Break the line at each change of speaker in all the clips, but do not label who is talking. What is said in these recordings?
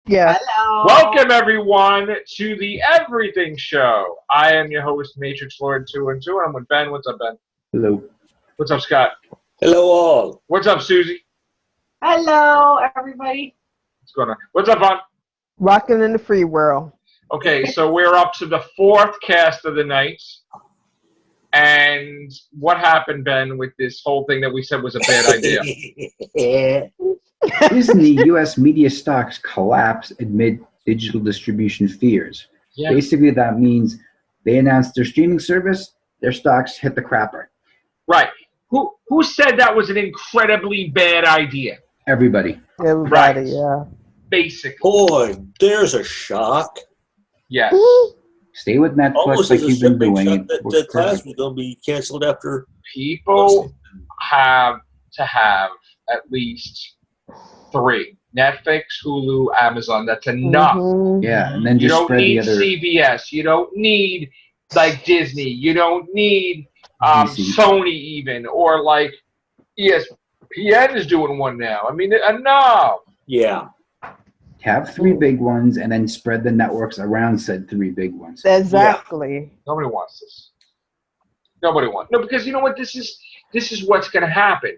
Yeah.
Hello.
Welcome, everyone, to the Everything Show. I am your host, Matrix Lord 2 and 2, and I'm with Ben. What's up, Ben?
Hello.
What's up, Scott?
Hello, all.
What's up, Suzy?
Hello, everybody.
What's going on? What's up, Vaughn?
Rocking in the free world.
Okay, so we're up to the fourth cast of the night. And what happened, Ben, with this whole thing that we said was a bad idea?
Disney U.S. media stocks collapse amid digital distribution fears.
Yeah.
Basically, that means they announced their streaming service, their stocks hit the crapper.
Right. Who said that was an incredibly bad idea?
Everybody.
Everybody,
Right.
yeah.
Basically.
Boy, there's a shock.
Yes.
Stay with Netflix
Almost
like
as a
you've been
big
doing.
shock that
It
the
works
class
perfect.
was going to be canceled after.
People have to have at least 3. Netflix, Hulu, Amazon. That's enough.
Mhm.
Yeah, and then
You
just
don't
spread
need
the other.
CBS. You don't need like Disney. You don't need
DC.
Sony even, or like ESPN is doing one now. I mean, enough.
Yeah.
Have 3 big ones and then spread the networks around said 3 big ones.
Exactly.
Nobody wants this. Nobody wants. No, because you know what? This is what's going to happen.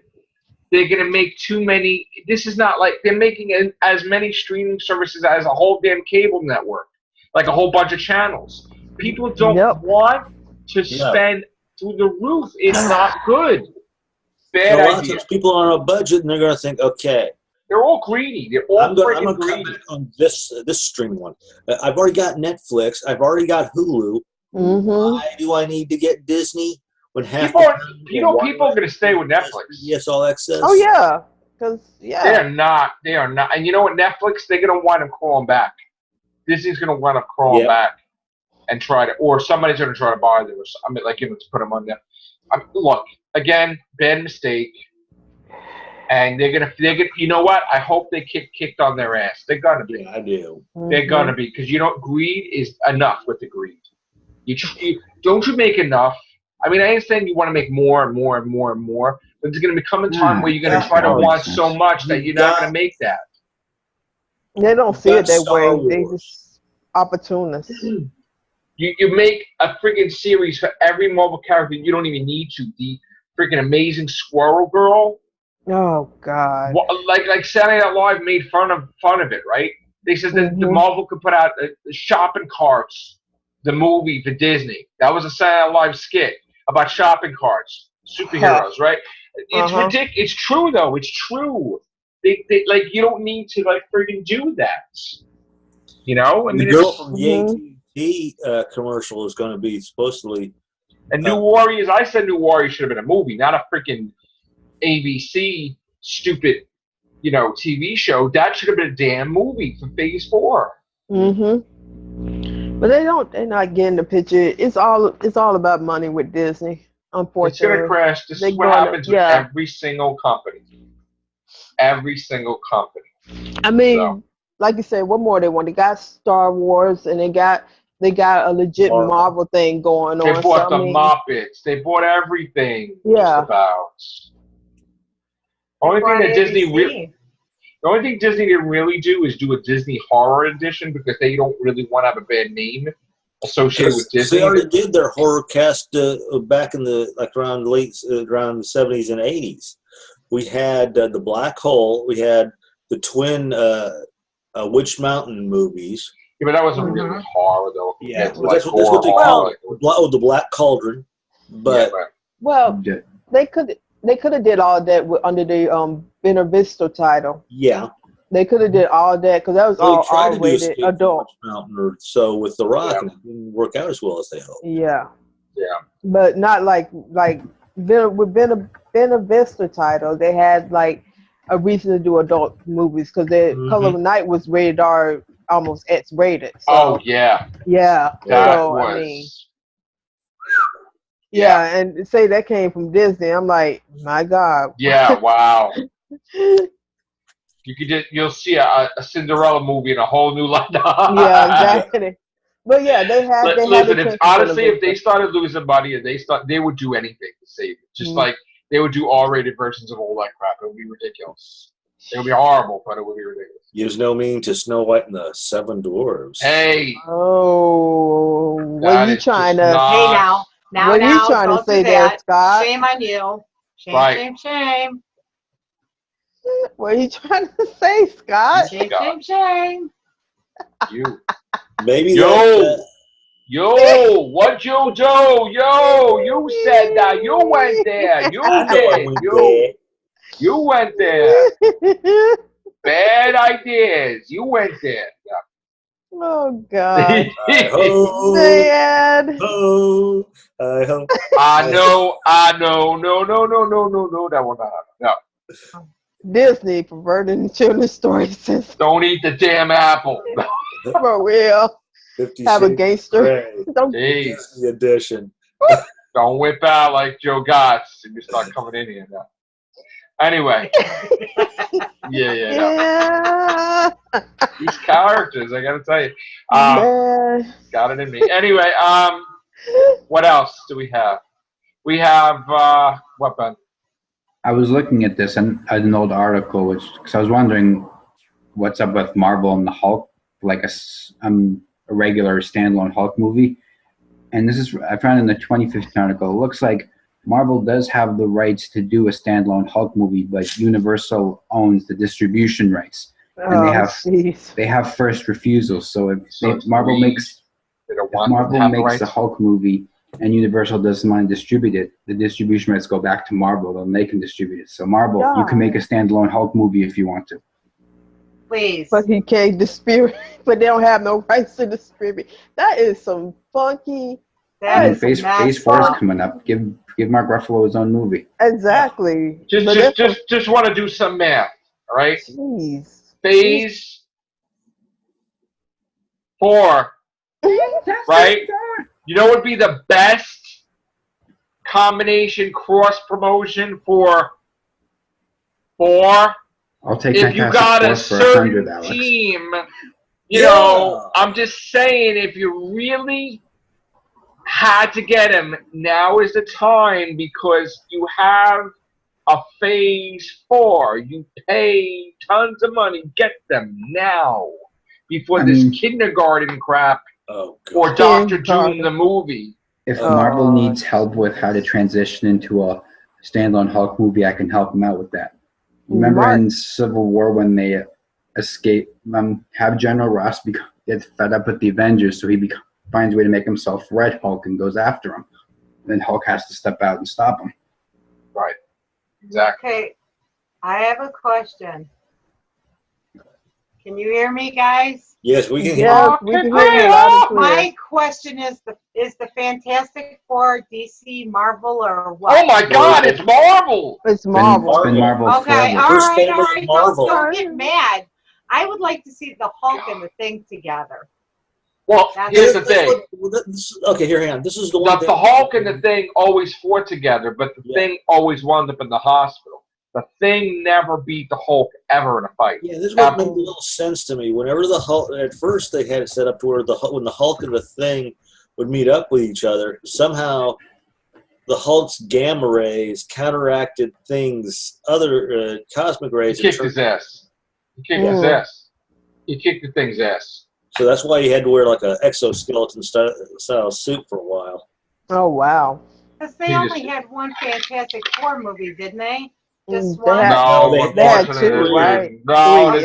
They're going to make too many. This is not like they're making as many streaming services as a whole damn cable network, like a whole bunch of channels. People don't want to spend through the roof. It's not good. Bad
So a lot of
idea.
times people are on a budget and they're going to think, okay,
They're all greedy. They're all
I'm
freaking
going to
greedy.
cut back on this streaming one. I've already got Netflix. I've already got Hulu.
Mm-hmm.
Why do I need to get Disney when half
People are going to stay with Netflix.
Yes, All Access.
Oh, yeah. Because,
They are not. They are not. And you know what? Netflix, they're going to wind up crawling back. Disney's going to wind up crawling back and try to, or somebody's going to try to buy them. I mean, like, to put them on there. Look, again, bad mistake. And they're gonna. You know what? I hope they get kicked on their ass. They're gonna be.
Yeah, I do.
They're gonna be, because greed is enough with the greed. Don't you make enough? I mean, I understand you want to make more and more and more and more, but there's gonna become a time where you're gonna try to want so much that you're not gonna make that.
They don't see it that
Star
way. They
Wars.
just opportunists.
You make a freaking series for every Marvel character you don't even need to. The freaking Amazing Squirrel Girl.
Oh, God.
Like Saturday Night Live made fun of it, right? They said that the Marvel could put out the shopping carts, the movie for Disney. That was a Saturday Night Live skit about shopping carts, superheroes, right? It's ridiculous. It's true though. It's true. They like, you don't need to like freaking do that. You know, I mean,
the girl from the AT&T commercial is going to be supposedly.
And New Warriors. I said New Warriors should have been a movie, not a freaking ABC stupid, TV show. That should have been a damn movie for Phase 4.
Mm-hmm. But they're not getting the picture. It's all about money with Disney, unfortunately.
It's going to crash. This is what happens with every single company. Every single company.
I mean, like you said, what more they want? They got Star Wars, and they got a legit Marvel thing going on.
They bought the Muppets. They bought everything.
Yeah.
Just about. The only thing Disney didn't really do is do a Disney horror edition, because they don't really want to have a bad name associated with Disney.
They already did their horror cast back in the around the 70s and 80s. We had the Black Hole. We had the twin Witch Mountain movies.
Yeah, but that wasn't really horror though.
Yeah, that's what they call it. The Black Cauldron. But
they could have did all that under the Inner Vista title.
Yeah.
They could have did all that, because that was all R-rated adult.
Mountain or so with The Rock, and it didn't work out as well as they hoped.
Yeah.
Yeah.
But not like with Inner Vista title, they had like a reason to do adult movies, because their Color of Night was rated R, almost X-rated. So,
oh yeah.
Yeah.
That
so
was.
I mean, yeah, and say that came from Disney. I'm like, my God.
Yeah, wow. You'll see a Cinderella movie in a whole new light.
Yeah, exactly. But yeah, they had.
Listen, it's honestly, if they started losing money, and they would do anything to save it. Just like they would do R-rated versions of all that crap. It would be ridiculous. It would be horrible, but it would be ridiculous.
Gives no meaning to Snow White and the Seven Dwarves.
Hey.
Oh, what are you trying to?
Hey, now,
what are you trying to say there, Scott?
Shame on you. Shame,
Right.
shame, shame.
What are you trying to say, Scott?
Shame, shame, shame.
You.
Maybe
Yo, what you do? Yo, you said that. You went there. You did. You went there. Bad ideas. You went there.
Oh God.
Oh,
Dad.
oh, I hope.
I know. No, that one not. No.
Disney perverting children's stories since
Don't eat the damn apple.
for real.
50
Have a
Shades
gangster.
of Grey,
Don't
Jeez.
the edition.
Don't whip out like Joe Gotts and you start coming in here now. Anyway. Yeah.
yeah.
These characters, I gotta tell you.
Man.
Got it in me. Anyway, what else do we have? We have what, Ben?
I was looking at this and an old article, because I was wondering what's up with Marvel and the Hulk, like a regular standalone Hulk movie. And this is, I found in the 2015 article, it looks like Marvel does have the rights to do a standalone Hulk movie, but Universal owns the distribution rights, and they have first refusal. So if Marvel makes a Hulk movie and Universal doesn't want to distribute it, the distribution rights go back to Marvel, and they can distribute it. So Marvel, you can make a standalone Hulk movie if you want to.
Please.
But he can't distribute, but they don't have no rights to distribute. That is some funky.
And Phase 4 is coming up. Give Mark Ruffalo his own movie.
Exactly.
Just want to do some math, all right?
Jeez.
Phase 4, right? You know what would be the best combination cross promotion for 4?
I'll take
if you got a certain team, you know, I'm just saying, if you really had to get him, now is the time, because you have a Phase 4. You pay tons of money. Get them now before this kindergarten crap or Dr. Doom the movie.
If Marvel needs help with how to transition into a standalone Hulk movie, I can help them out with that. Remember in Civil War when they escape, have General Ross get fed up with the Avengers, so he finds a way to make himself Red Hulk and goes after him. Then Hulk has to step out and stop him.
Right. Exactly.
Okay, I have a question. Can you hear me, guys?
Yes, we can hear
you. We can hear you loud and clear.
My question is the Fantastic Four DC Marvel or what?
Oh my God, it's Marvel!
It's Marvel.
It's been Marvel
Okay,
forever.
all right. Don't get mad. I would like to see the Hulk and the Thing together.
Well, here's the thing.
Okay, here, hang on. This is the one.
The Hulk and the Thing always fought together, but the Thing always wound up in the hospital. The Thing never beat the Hulk ever in a fight.
Yeah, this one made a little sense to me. Whenever the Hulk, at first they had it set up to where when the Hulk and the Thing would meet up with each other, somehow the Hulk's gamma rays counteracted Thing's other cosmic rays.
He kicked his ass. He kicked his ass. He kicked the Thing's ass.
So that's why he had to wear like an exoskeleton style suit for a while.
Oh, wow.
Because they only had one Fantastic Four movie, didn't they? Just
They
one?
had, they had 2, right?
No, there's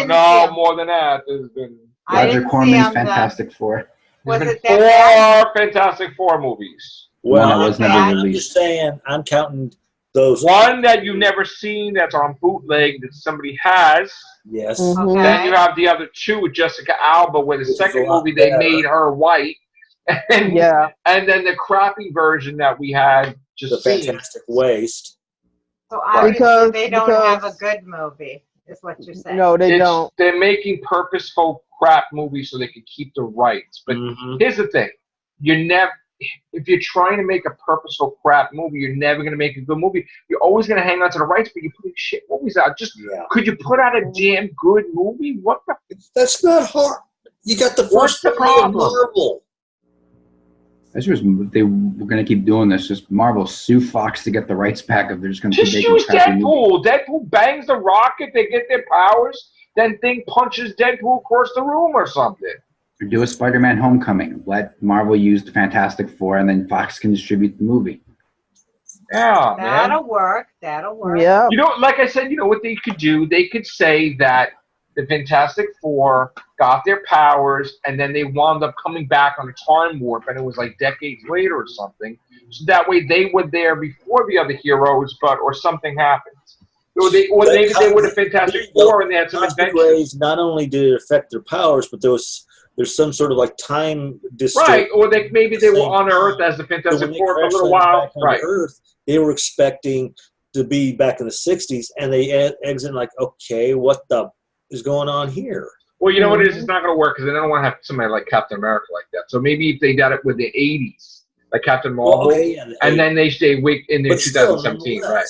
been more than that. There's been
Roger Corman's Fantastic Four.
There's been 4 Fantastic Four movies.
Well, one that was never
I'm
released.
just saying, I'm counting those.
One that you've never seen that's on bootleg that somebody has.
Yes.
Okay.
Then you have the other 2 with Jessica Alba, where the second movie they made her white. And, and then the crappy version that we had just
the Fantastic Waste.
So obviously they don't have a good movie, is what you're saying.
No, they don't.
They're making purposeful crap movies so they can keep the rights. But here's the thing. If you're trying to make a purposeful crap movie, you're never going to make a good movie. You're always going to hang on to the rights, but you're putting shit movies out. Could you put out a damn good movie? What the?
That's not hard. You got the
What's
first
the problem?
Marvel.
This was they were going to keep doing this. Just Marvel sue Fox to get the rights back. If they're just going to
Just use Deadpool. Deadpool bangs the rocket. They get their powers. Then Thing punches Deadpool across the room or something.
Or do a Spider-Man Homecoming. Let Marvel use the Fantastic Four, and then Fox can distribute the movie.
Yeah,
That'll work. That'll work.
Yeah.
You know, like I said, you know what they could do? They could say that the Fantastic Four got their powers, and then they wound up coming back on a time warp, and it was like decades later or something. So that way they were there before the other heroes, or something happened. Or maybe they were the Fantastic Four, and they had some adventures.
Not only did it affect their powers, but there's some sort of like time distance.
Right, or maybe they were on Earth as the Fantastic Four for a little while. Right.
Earth, they were expecting to be back in the 60s, and they exit like, okay, what the is going on here?
Well, you know what it is? It's not going to work because they don't want to have somebody like Captain America like that. So maybe if they got it with the 80s, like Captain Marvel, and then they stay in their 2017, right?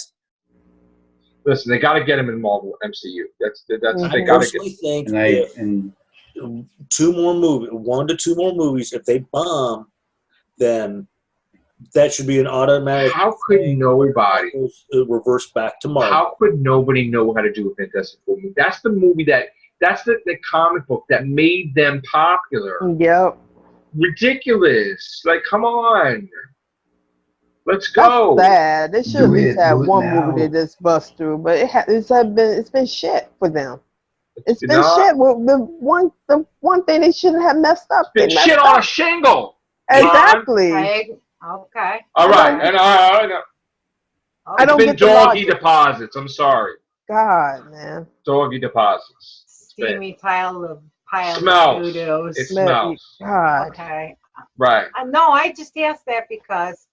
Listen, they got to get him in Marvel MCU. They got to get.
Think one to two more movies. If they bomb, then that should be an automatic.
How could nobody
reverse back to Marvel?
How could nobody know how to do a Fantastic Four movie? That's the movie that's the comic book that made them popular.
Yep.
Ridiculous. Like, come on. Let's go.
That's sad. They should at least have one movie that just bust through, but it's been shit for them. It's been shit. Well, the one thing they shouldn't have messed up.
It's been shit on a shingle.
Exactly.
Okay.
All right, and I don't get doggy deposits. I'm sorry.
God, man.
Doggy deposits.
Steamy pile of
smells.
Doodles.
It smells.
God.
Okay.
Right.
No, I just asked that because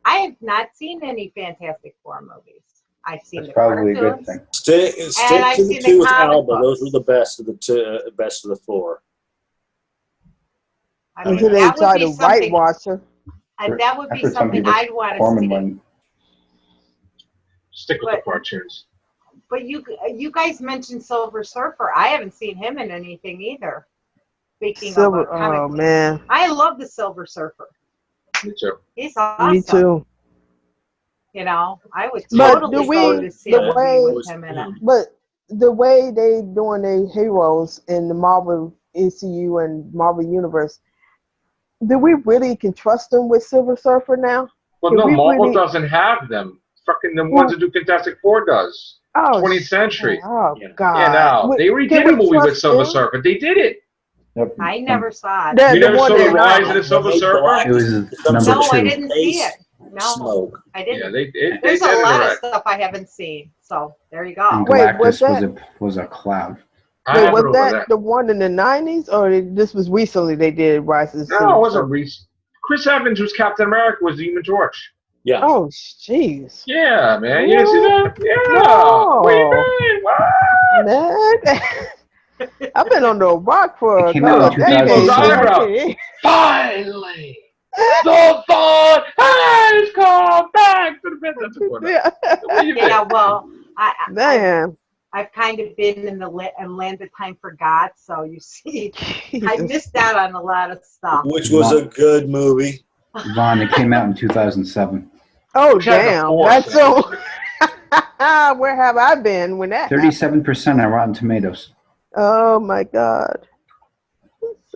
I have not seen any Fantastic Four movies. I've seen
That's probably
cartoons,
a good thing.
Stick to the two with Alba. Those were the best of the four.
I mean,
Until they try to whitewash her.
And that would be something I'd want to see.
Stick with the cartoons.
But you guys mentioned Silver Surfer. I haven't seen him in anything either. Speaking of
oh man,
I love the Silver Surfer.
Me too.
He's awesome.
Me too.
You know, I would totally go to see a movie with him in it.
But the way they doing their heroes in the Marvel MCU and Marvel Universe, do we really can trust them with Silver Surfer now?
Well, no, Marvel doesn't have them. Fucking the ones that do Fantastic Four does. 20th Century.
Oh, God.
Yeah, no. They already did a movie with Silver Surfer. They did it.
Yep.
I never saw it.
You never saw the Rise of the Silver Surfer?
It was number 2.
I didn't see it. No, I didn't.
Yeah,
there's a lot of stuff I haven't seen. So there you go.
And Galactus was a cloud.
Wait, was that the one in the 90s, or this was recently they did Rise of the Silver Surfer?
No, it wasn't recent. Chris Evans, who's Captain America, was the Human Torch.
Yeah.
Oh, jeez.
Yeah, man. You didn't see that? Yeah.
No.
What do you mean? What?
Man. I've been on the rock for a
couple of
decades.
Finally. The thought has come back to the bed.
Yeah, well,
I've
kind of been in the land of time forgot, so you see, I missed out on a lot of stuff.
Which was a good movie.
Vaughn, it came out in 2007.
Oh, damn. That's so... Where have I been when that
37% on Rotten Tomatoes.
Oh, my God.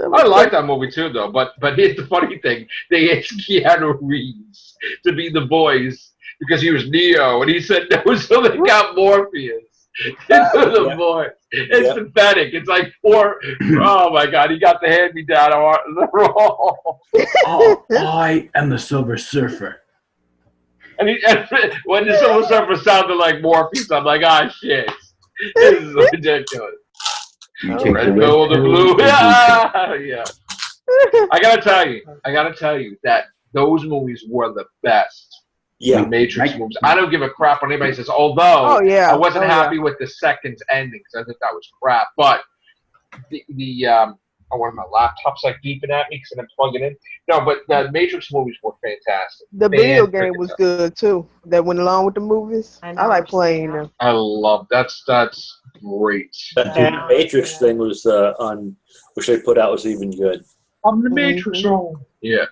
I like that movie too, though. But here's the funny thing: they asked Keanu Reeves to be the voice because he was Neo, and he said no, so they got Morpheus into the voice. It's pathetic. It's like oh my God, he got the hand-me-down the role.
Oh, I am the Silver Surfer.
And when the Silver Surfer sounded like Morpheus, I'm like, shit, this is ridiculous. Red, gold, and blue. Yeah. I gotta tell you that those movies were the best.
Yeah.
The Matrix movies. I don't give a crap when anybody says, although I wasn't happy with the second ending because I think that was crap. But one of my laptops like beeping at me because I'm plugging in. No, but the Matrix movies were fantastic.
The video game was good too. That went along with the movies. I like playing them.
I love that's great.
The Matrix thing was which they put out was even good.
I'm the Matrix. Yeah.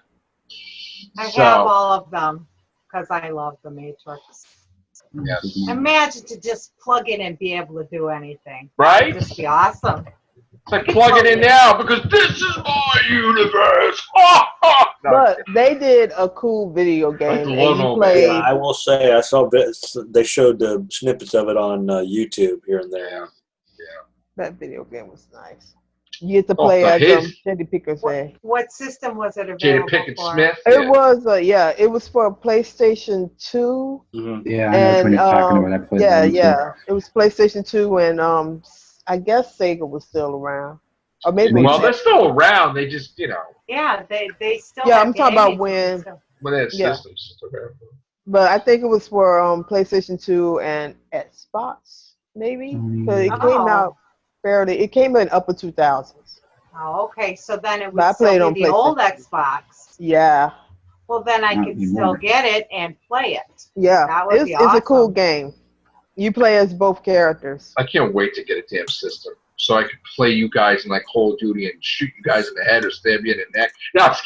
I have
So,
all of them because I love the Matrix.
yes.
Imagine to just plug in and be able to do anything.
Right?
It'd just be awesome.
It's like plug it in now because this is my universe. No,
But they did a cool video game,
the
and
Lone
you
Old
played.
Yeah, I will say I saw they showed the snippets of it on YouTube here and there.
Yeah.
That video game was nice. You get to
Oh,
play
for
as
his-
Jada Pinkett said.
What system was it
Jada
available
Pinkett
for?
Smith.
It was it was for PlayStation 2.
Mm-hmm.
Yeah, I know which one you're talking about. I played that one too.
It was PlayStation 2, and I guess Sega was still around, or maybe.
Well, they're still around. They just, you know,
Yeah, they still.
Yeah,
have
I'm talking about
gaming
when.
systems.
when they have
Yeah.
systems. Okay.
But I think it was for PlayStation 2 and Xbox, maybe. So it came
Oh.
out fairly. It came in upper 2000s.
Oh, okay. So then it
But I
would
played
still
on
be the old
PlayStation.
Xbox.
Yeah,
Well, then I
Not
could
anymore.
still get it and play it.
yeah.
That would be
It's a cool
awesome.
game. You play as both characters.
I can't wait to get a damn system so I can play you guys in like Call of Duty and shoot you guys in the head or stab you in the neck. No, I'm just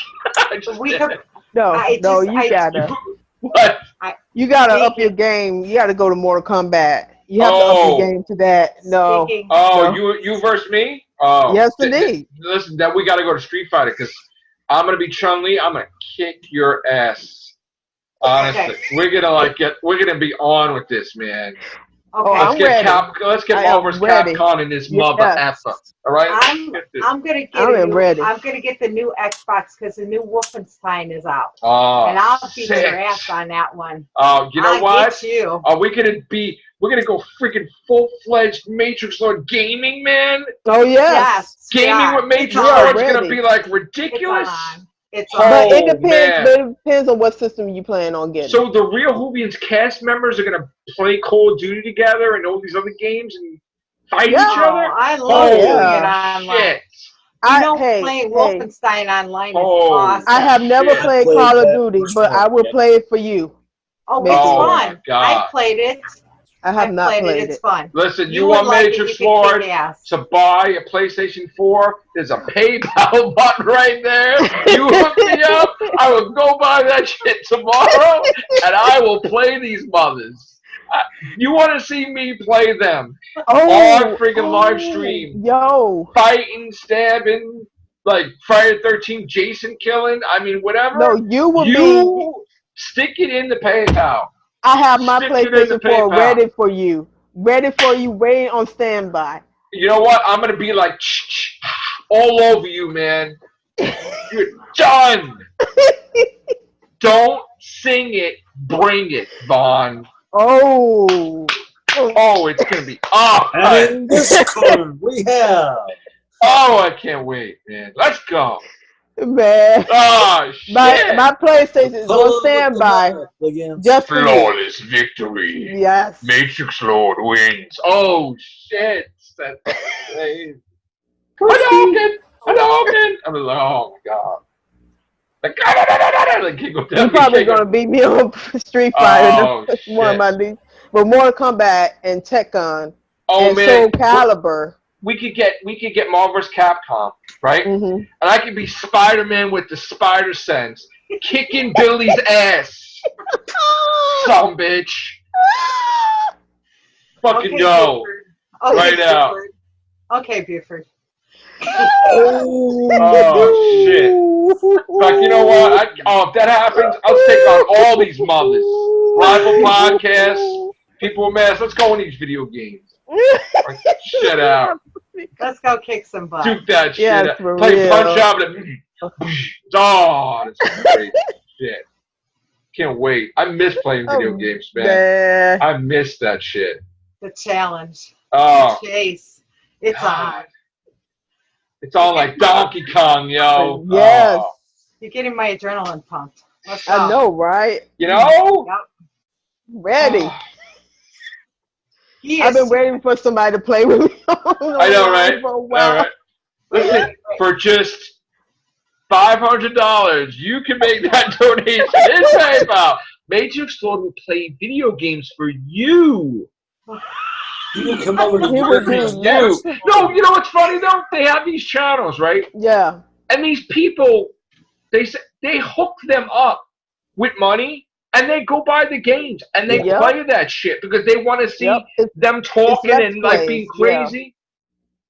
kidding.
We could.
No,
I
you gotta.
What?
You gotta up
Speaking-
your game. You gotta go to Mortal Kombat. You have to up
Oh.
your game to that. No.
Speaking,
Oh,
No.
you versus me? Oh,
Yes, indeed.
Listen, that we got to go to Street Fighter because I'm gonna be Chun-Li. I'm gonna kick your ass. Honestly, we're gonna be on with this, man.
okay,
Oh, I'm ready.
Let's get
I am
Marvel's
ready.
Capcom in this
Yes.
mother effer. All right?
I'm gonna get.
I am ready.
I'm gonna get the new Xbox because the new Wolfenstein is out,
Oh,
and I'll beat
sick.
your ass on that one.
Oh, you know
I'll
what?
Get you.
We're gonna go freaking full-fledged Matrix Lord gaming, man.
Oh yes.
Yes.
Gaming
yeah,
with Matrix
it's on.
Lord's gonna
ready.
be like
It's
ridiculous.
on. It's
Oh,
on.
But it depends.
man.
But it depends on what system you plan on getting.
So the real Hoovians cast members are gonna play Call of Duty together and all these other games and fight
Yeah.
each other.
I love
Oh
doing
yeah.
it online.
shit!
Playing Wolfenstein online is
Oh.
awesome.
I have never
Shit.
played
Played
Call of
that
Duty,
first
but
one,
I will
yeah.
play it for you.
Oh,
Maybe.
it's
Oh,
fun.
my God.
I played it.
I have not played
It's
it.
fun.
Listen, you
would
want
like it,
Matrix
you could
Lord
kick ass.
to buy a PlayStation 4? There's a PayPal button right there. You hook me up. I will go buy that shit tomorrow, and I will play these mothers. You want to see me play them? On freaking live stream.
Yo.
Fighting, stabbing, like Friday the 13th, Jason killing. I mean, whatever.
No, you will be.
You stick it in the PayPal.
I have my
stick it in the
PlayStation 4
PayPal.
ready for you. Ready for you, waiting on standby.
You know what? I'm gonna be like all over you, man. You're done. Don't sing it, bring it, Vaughn.
Oh.
Oh, it's gonna be awesome.
And in this corner, we have.
Oh, I can't wait, man. Let's go.
Man.
Oh shit!
My PlayStation is on standby. Just for you.
Flawless victory.
Yes.
Matrix Lord wins. Oh shit! That's crazy. Hadouken! Hadouken! I'm like, oh my god. Like, like
You're probably gonna beat me on Street Fighter.
Oh,
That's one of
shit.
my least. But Mortal Kombat and Tekken
Oh
and
man,
Soul Calibur.
we could get Marvel vs. Capcom, right?
Mm-hmm.
And I could be Spider-Man with the spider sense, kicking Billy's ass. Some bitch. Fucking go.
Buford. Okay,
Right now.
Buford. Okay, Buford.
Oh shit. In fact, you know what? If that happens, I'll take on all these mothers. Rival podcasts, people with masks. Let's go in these video games. Shit out.
Let's go kick some butt.
Duke that shit
Yes,
out.
for
Play
real.
Punch Out. Oh, that's great shit. Can't wait. I miss playing video games, man.
Man.
I miss that shit.
The challenge.
Oh,
The chase. It's
God.
on.
It's all like Donkey Kong, yo.
Yes.
Oh.
You're getting my adrenaline pumped. Let's go.
I know, right?
You know?
Ready.
He
I've
is
been waiting for somebody to play with me.
I know, right?
For a
All
while.
right. Listen, for just $500, you can make that donation in PayPal. Matrix Lord will play video games for you.
You can come over to
He
your
would do
next
You. No, you know what's funny though? They have these channels, right?
Yeah.
And these people, they hook them up with money, and they go buy the games and they
Yep.
play that shit because they want to see
Yep.
them talking
Let's
and like
plays,
being
yeah.
crazy.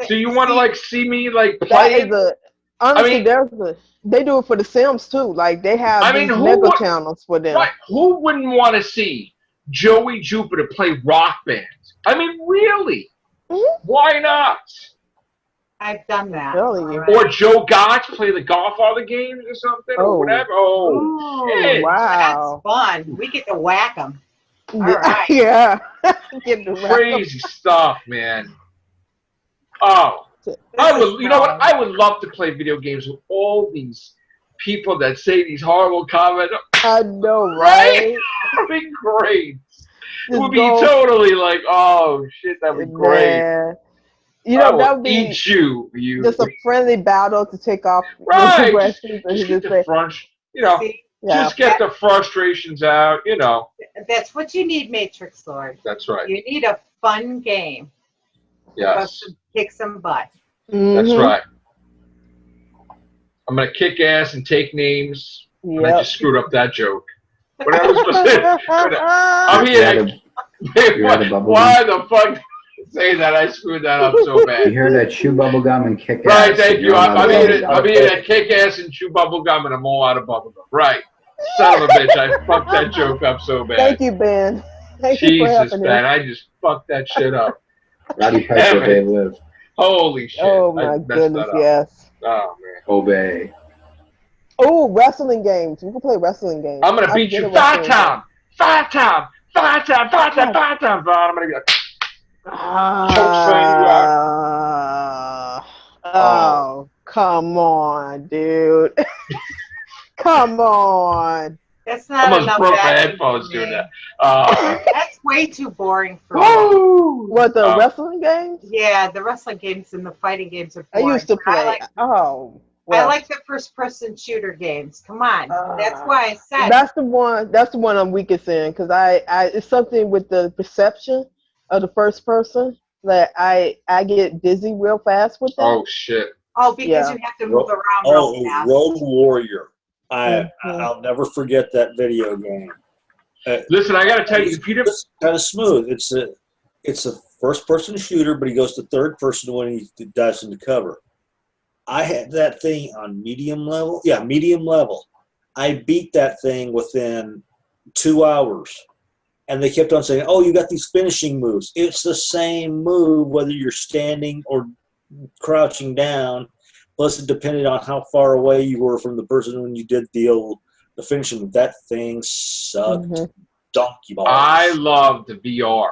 So you want to like see me like
That
play
is
it?
honestly,
mean-
they do it for the Sims too. Like they have
I mean,
these
who
mega
would-
channels for them.
Right? Who wouldn't want to see Joey Jupiter play Rock Band? I mean, really?
Mhm.
Why not?
I've done that.
Telling you.
already.
Or Joe Gotch play the Godfather games or something or
Oh.
whatever. Oh,
Ooh,
shit.
Wow.
that's fun. We get to whack them. All
Yeah.
right.
Yeah. Get the
Crazy stuff, man. Oh, I would. You know what? I would love to play video games with all these people that say these horrible comments.
I know,
Right?
right?
It'd be great. It
Just
would be
go-
totally like, oh shit, that'd be great.
Man. You
I
know,
will
that would be
eat you.
just a friendly battle to take off
Right.
the
Just
aggressors
get the
See,
yeah.
just get the frustrations out.
that's what you need, Matrix Lord.
That's right.
You need a fun game.
Yes,
Kick some butt.
that's
Mhm.
right. I'm gonna kick ass and take names. And I
Yep.
just screwed up that joke. What I was supposed to I'm
You had
here.
a- you had a bubble
Why the fuck say that? I screwed that up so
you
bad.
hear that? Chew bubble gum and kick
Right,
ass.
thank you.
You're
I'm
not
here
allowed
to kick ass and chew bubble gum, and I'm all out of bubble gum. Right. Son of a bitch, I fucked that joke up so bad.
Thank you, Ben. Thank you for
Jesus,
helping
man,
him.
I just fucked that shit up.
Roddy Piper,
Damn it.
they live.
Holy shit.
Oh
I
my
messed
goodness,
that up.
yes.
Oh, man.
Obey.
Oh, wrestling games. We can play wrestling games.
I'm going to
I
beat
get
you
a wrestling
five time. I'm going to be like,
Oh, come on, dude. Come on.
That's not
almost
enough
broke my
action
headphones
for
doing
me.
that.
That's way too boring for me.
Woo!
What, the wrestling games?
Yeah, the wrestling games and the fighting games are
I
boring.
used to
I
play.
like,
Oh.
I
Well,
like the first-person shooter games. Come on, that's why I said.
that's the one. That's the one I'm weakest in because I it's something with the perception of the first person that I get dizzy real fast with that.
Oh, shit.
Oh, because
Yeah.
you have to move around real fast.
Road Warrior.
Mhm.
I'll never forget that video game.
Listen, I got to tell you, if you didn't.
It's kind of smooth. It's a first-person shooter, but he goes to third person when he dives into cover. I had that thing on medium level. Yeah, medium level. I beat that thing within 2 hours. And they kept on saying, oh, you got these finishing moves. It's the same move whether you're standing or crouching down. Plus, it depended on how far away you were from the person when you did the finishing move. That thing sucked donkey balls.
I love the VR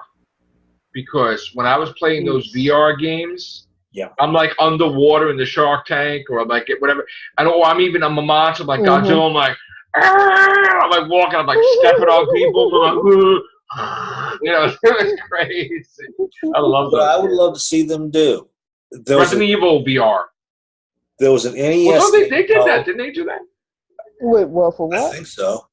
because when I was playing those VR games,
yeah,
I'm like underwater in the Shark Tank, or I'm like whatever. I'm a monster. I'm like Godzilla. I'm like, I'm like walking. I'm like stepping on people. I'm like, it was crazy. I love
What
that.
I would love to see them do.
Resident Evil VR.
There was an NES.
Well, they did that. Didn't they do that?
Wait, well, for what?
I think so.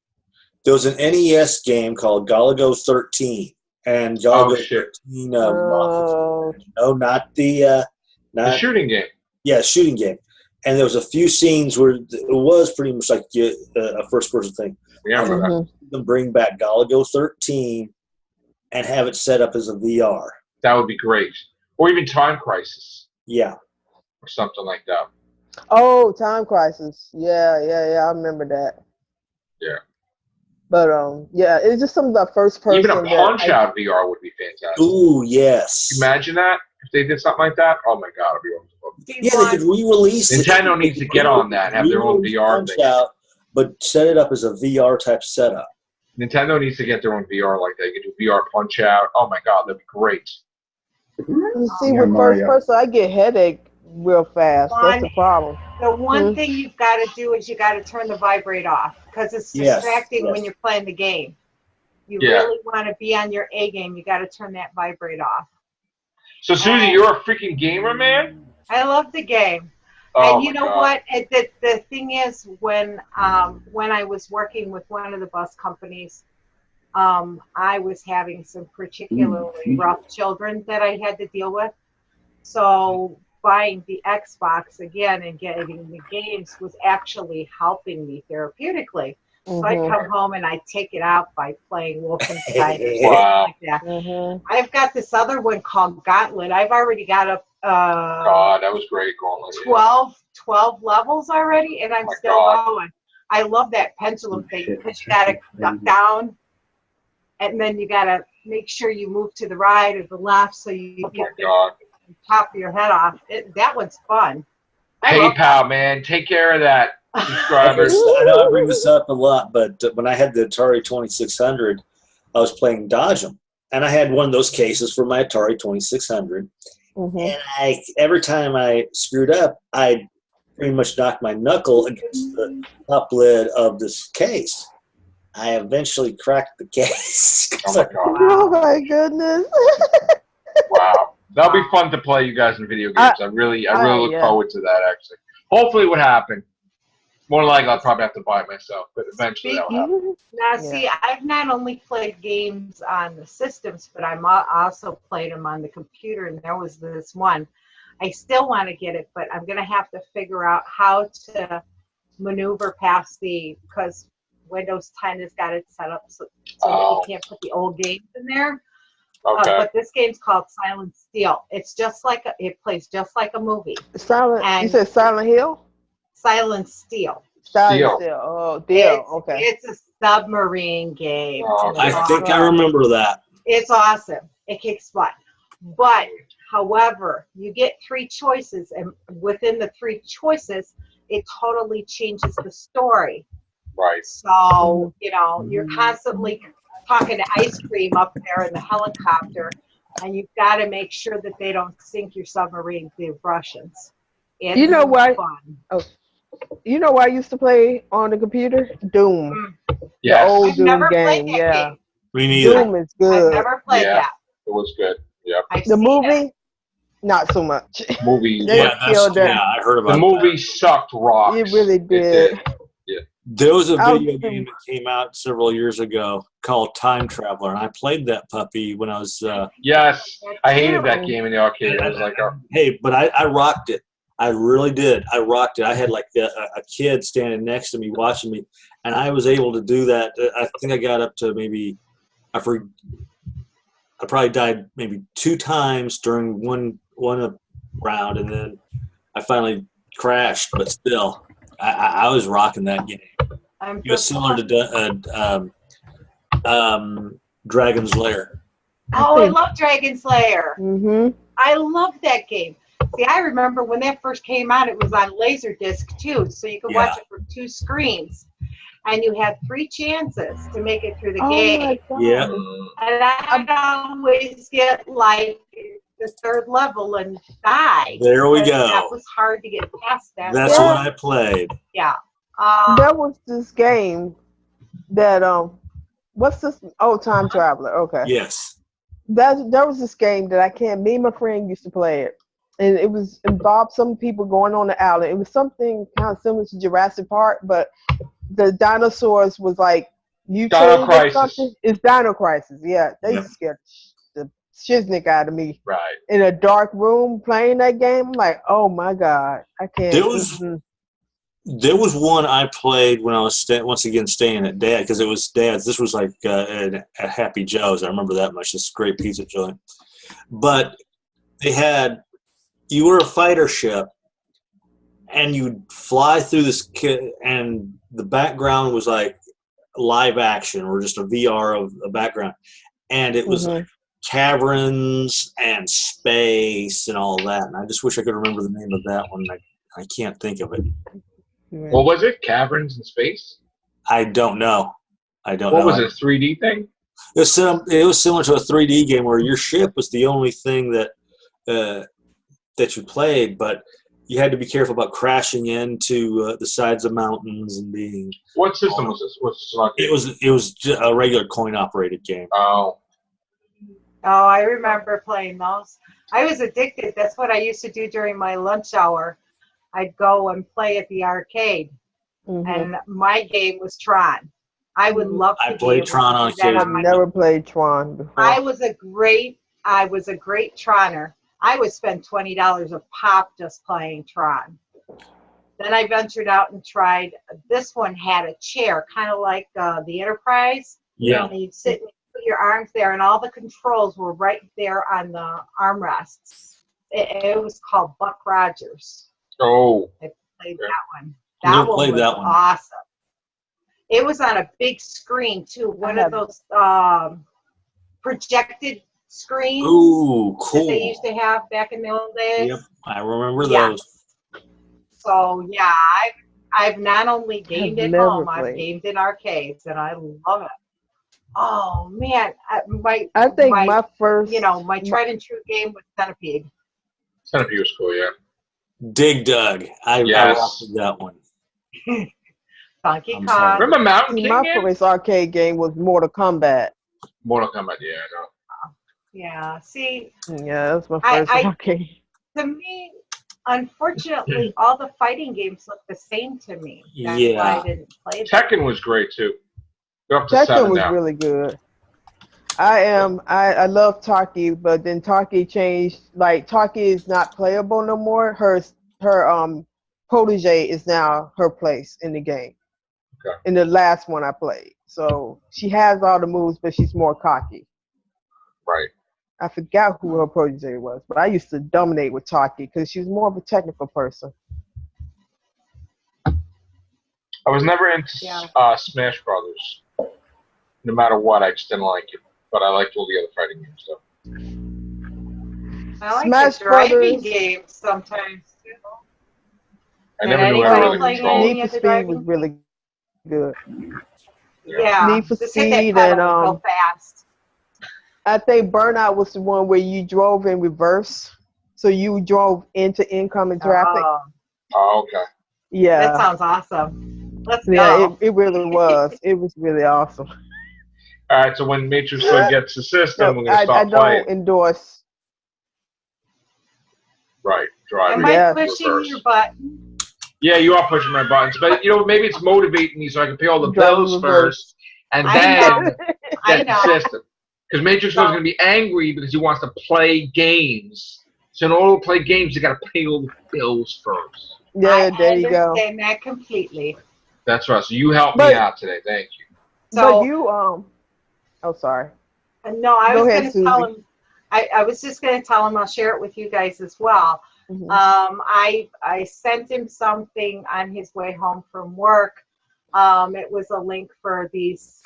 There was an NES game called Galago 13. And Galago 13, no, not the
shooting game.
Yeah, shooting game. And there was a few scenes where it was pretty much like a first-person thing.
Yeah, I remember that.
Them bring back Galago 13 and have it set up as a VR.
That would be great. Or even Time Crisis.
Yeah.
Or something like that.
Oh, Time Crisis. Yeah. I remember that.
Yeah.
But yeah, it's just something about first person.
Even a Punch-Out VR would be fantastic.
Ooh, yes.
Imagine that if they did something like that. Oh my God, it'd be awesome.
Yeah, they could re-release it.
Nintendo needs to get on that and have their own VR thing.
But set it up as a VR type setup.
Nintendo needs to get their own VR like that. You could do VR Punch-Out. Oh my God, that'd be great.
You see, with first person, I get headache real fast. That's the problem.
The one thing you've got to do is you got to turn the vibrate off because it's distracting when you're playing the game. You really want to be on your A game. You got to turn that vibrate off.
So, Suzy, you're a freaking gamer, man?
I love the game.
Oh,
and you know what? The thing is, when I was working with one of the bus companies, I was having some particularly rough children that I had to deal with. So buying the Xbox again and getting the games was actually helping me therapeutically. So I come home and I take it out by playing Wolfenstein or something
Wow.
like that. I've got this other one called Gauntlet. I've already got a
God, that was great. Going
12 levels already, and I'm still going. I love that pendulum thing because you got to duck down, and then you got to make sure you move to the right or the left so you get the top of your head off. That one's fun.
PayPal, man, take care of that. Subscribers.
I know I bring this up a lot, but when I had the Atari 2600, I was playing Dodge 'em, and I had one of those cases for my Atari 2600. And every time I screwed up, I pretty much knocked my knuckle against the top lid of this case. I eventually cracked the case.
Oh my god!
Oh my goodness!
Wow, that'll be fun to play you guys in video games. I really look forward to that. Actually, hopefully, it would happen. More likely, I'll probably have to buy it myself, but eventually that'll happen.
Now, see, I've not only played games on the systems, but I'm also played them on the computer, and there was this one. I still want to get it, but I'm going to have to figure out how to maneuver past because Windows 10 has got it set up so that you can't put the old games in there.
Okay.
But this game's called Silent Steel. It's just like it plays just like a movie.
You said Silent Hill?
Silent Steel.
Silent Steel. Oh, deal. Okay.
It's a submarine game.
I think I remember that.
It's awesome. It kicks butt. But, however, you get 3 choices, and within the 3 choices, it totally changes the story.
Right.
So, you're constantly talking to ice cream up there in the helicopter, and you've got to make sure that they don't sink your submarine, the Russians. It's fun.
Oh, you know why I used to play on the computer? Doom.
Yeah.
The old
I've
Doom
never
game.
played that game.
Me neither.
Doom is good.
I've never played that.
It was good. Yeah.
The movie, not so much.
Movie.
I heard about
the movie. Sucked rocks.
It really did.
Yeah.
There was a video game that came out several years ago called Time Traveler, and I played that puppy when I was.
Yes, I hated that game in the arcade. I was like,
hey, but I rocked it. I really did. I rocked it. I had like a kid standing next to me watching me, and I was able to do that. I think I got up to maybe, I probably died maybe 2 times during one round, and then I finally crashed. But still, I was rocking that game. It was similar to Dragon's Lair.
Oh, I love Dragon's Lair.
Mm-hmm.
I love that game. See, I remember when that first came out, it was on Laserdisc too, so you could watch it from 2 screens, and you had 3 chances to make it through the game.
Yeah.
And I'd always get like the 3rd level and die.
There we go.
That was hard to get past that.
That's what I played.
Yeah.
There was this game that what's this? Oh, Time Traveler. Okay.
Yes.
There was this game that me and my friend used to play it. And it involved some people going on the island. It was something kind of similar to Jurassic Park, but the dinosaurs was like
Dino Crisis.
It's Dino Crisis. Yeah, they scared the shiznick out of me.
Right.
In a dark room playing that game, I'm like, oh my god, I can't.
There was one I played when I was once again staying at Dad, because it was Dad's. This was like at Happy Joe's. I remember that much. This great pizza joint. But they had. You were a fighter ship, and you'd fly through this and the background was like live action or just a VR of a background. And it was like caverns and space and all that. And I just wish I could remember the name of that one. I can't think of it.
What was it? Caverns in space?
I don't know. What
was it, a 3D thing?
It was similar to a 3D game where your ship was the only thing that you played, but you had to be careful about crashing into the sides of mountains and being.
What system was this?
It was just a regular coin operated game.
Oh,
I remember playing those. I was addicted. That's what I used to do during my lunch hour. I'd go and play at the arcade, and my game was Tron. I would love to.
I played Tron on occasion.
I've never played Tron before.
I was a great Troner. I would spend $20 a pop just playing Tron. Then I ventured out and tried. This one had a chair, kind of like the Enterprise.
Yeah.
And you'd sit and put your arms there, and all the controls were right there on the armrests. It was called Buck Rogers.
Oh.
I played that one.
Never
That one
played
was
that one.
awesome. It was on a big screen too. One of those projected screens.
Ooh, cool.
That they used to have back in the old days.
Yep, I remember those.
So yeah, I've not only gamed at home, I've gamed in arcades, and I love it. Oh man,
I think my first,
my tried and true game was Centipede.
Centipede was cool, yeah.
Dig Dug. I watched that one.
Donkey
I'm
Kong.
sorry.
Remember Mountain King?
my first arcade game was Mortal Kombat.
Mortal Kombat, yeah, I know.
Yeah, see.
Yeah, that's my first arcade.
To me, unfortunately, all the fighting games look the same to me. That's why I didn't play them.
Tekken was great too. You're up to
Tekken
7
was
now.
really good. I love Taki, but then Taki changed. Like Taki is not playable no more. Her protege is now her place in the game.
Okay.
In the last one I played, so she has all the moves, but she's more cocky.
Right.
I forgot who her protege was, but I used to dominate with Taki because she was more of a technical person.
I was never into Smash Brothers. No matter what, I just didn't like it. But I liked all the other fighting games, though.
I like
Smash
the driving
Brothers
games sometimes too.
I never knew how to
Anybody
control
Need
it.
for Speed was really good.
Yeah.
Need for
Just hit that
Speed
pedal
and
go fast.
I think Burnout was the one where you drove in reverse, so you drove into incoming traffic.
Oh, okay.
Yeah.
That sounds awesome. Let's go.
Yeah, it really was. It was really awesome.
All right, so when Matrix Hood gets the system, we're going to
I
start playing.
don't endorse.
Right, driving.
Am I pushing your button?
Yeah, you are pushing my buttons, but maybe it's motivating me so I can pay all the bills first, and then get the system. Because Matrix Hood is going to be angry because he wants to play games. So in order to play games, you got to pay all the bills first.
Yeah, there you go.
I understand that completely.
That's right. So you helped me out today. Thank you.
So
but you oh, sorry.
No, I was going to
Suzy.
tell him. I was just going to tell him I'll share it with you guys as well.
Mm-hmm.
I sent him something on his way home from work. It was a link for these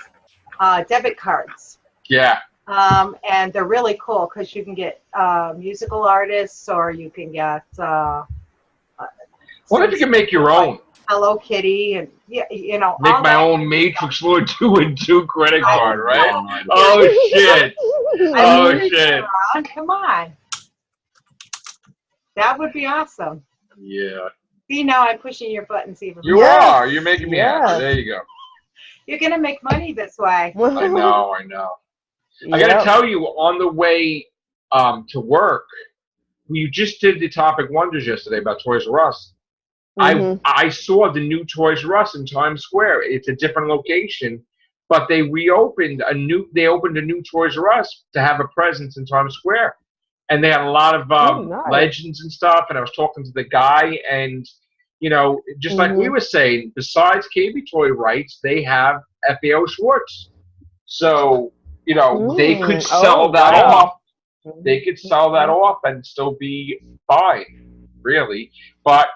debit cards.
Yeah.
And they're really cool because you can get musical artists, or you can get.
What if you can make your own?
Hello Kitty, and
make my own Matrix Lord 2 and 2 credit card, right? Oh shit! Oh shit!
Come on, that would be awesome.
Yeah.
See, now I'm pushing your buttons even
more. You are. You're making me happy. There you go.
You're gonna make money this way.
I know. I gotta tell you, on the way to work, we just did the Topic Wonders yesterday about Toys R Us. I saw the new Toys R Us in Times Square. It's a different location, but they opened a new Toys R Us to have a presence in Times Square, and they had a lot of
nice.
legends and stuff. And I was talking to the guy, and just like we were saying, besides KB Toy rights, they have FAO Schwartz, so they could sell that off. They could sell that off and still be fine, really. But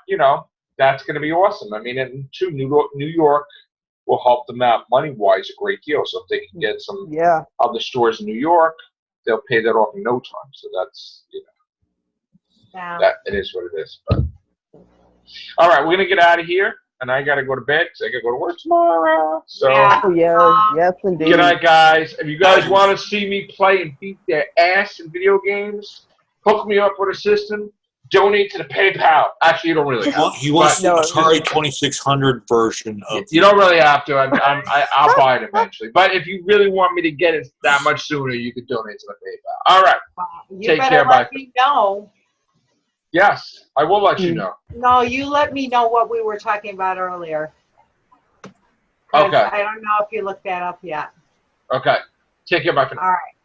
that's going to be awesome. I mean, and too, New York will help them out money-wise a great deal. So if they can get some other stores in New York, they'll pay that off in no time. So that's, that it is what it is. But all right, we're going to get out of here, and I got to go to bed because I got to go to work tomorrow. So
yes, indeed.
Good night, guys. If you guys want to see me play and beat their ass in video games, hook me up with a system. Donate to the PayPal. Actually, you don't really have to.
He wants the Atari 2600 version of.
You don't really have to. I'll buy it eventually. But if you really want me to get it that much sooner, you can donate to the PayPal. All right.
You better let me know.
Yes, I will let you know.
No, you let me know what we were talking about earlier.
Okay.
I don't know if you looked that up yet.
Okay. Take care. Bye for now.
All right.